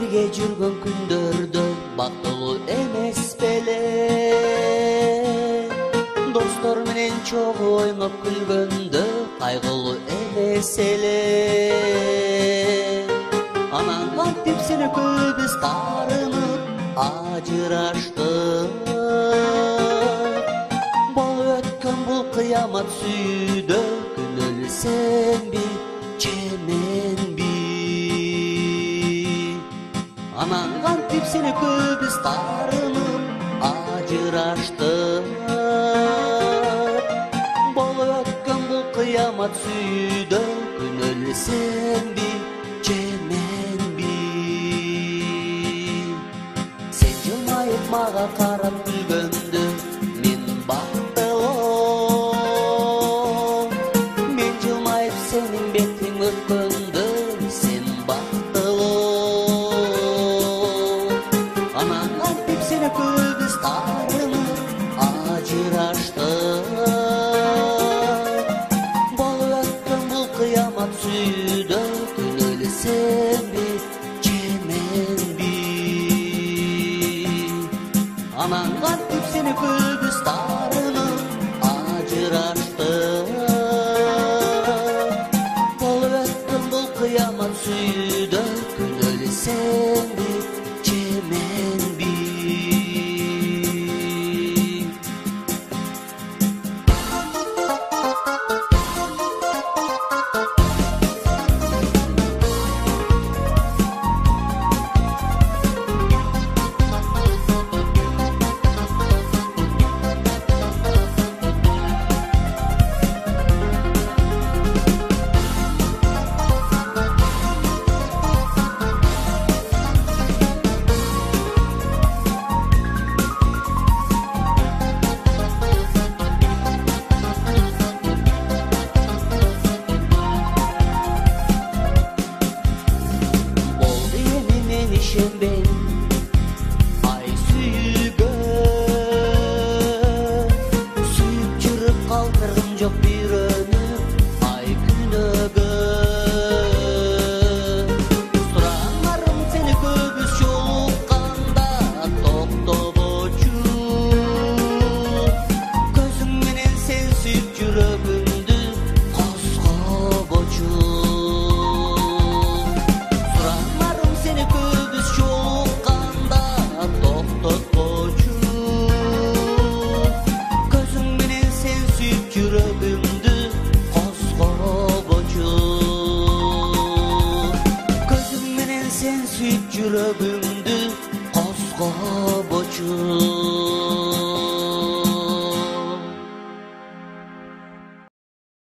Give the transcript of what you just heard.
Birge жүргөн күндөрдө бактылуу эмес беле, достор менен чогуу ойноп күлгөндө кайгылуу эмес эле. Анан кантип сени көбүз таарынып ажыраштык, болуп өткөн бул кыямат сүйүүдө күнөөлүү сенби же менби? Анан кантип сени көбүз таарынып ажыраштык, болуп өткөн бул кыямат сүйүүдө күнөөлүү сенби же менби? Сен жылмайып мага карап күлгөндө мен бактылуу, мен жылмайып сенин бетиң өткөндө сен бактылуу. Анан кантип сени көбүз таарынып ажыраштык, болуп өткөн бул кыямат сүйүүдө күнөөлүү сенби же менби? Анан кантип сени көбүз таарынып ажыраштык, болуп өткөн бул кыямат сүйүүдө күнөөлүү сенби же менби? Şemben ay sүйгө, sүйүп жүрүп калтыргым жок бирөөнү ay күнөөгө. Суранарым сени көбүз жолукканда токтобочу, көзүң менен сен сүйүп жүрөгүмдү козгобочу. Суранарым сени көбүз жолукканда токтотпочу, көзүң менен сен сүйүп жүрөгүмдү козгобочу. Көзүң менен сен сүйүп жүрөгүмдү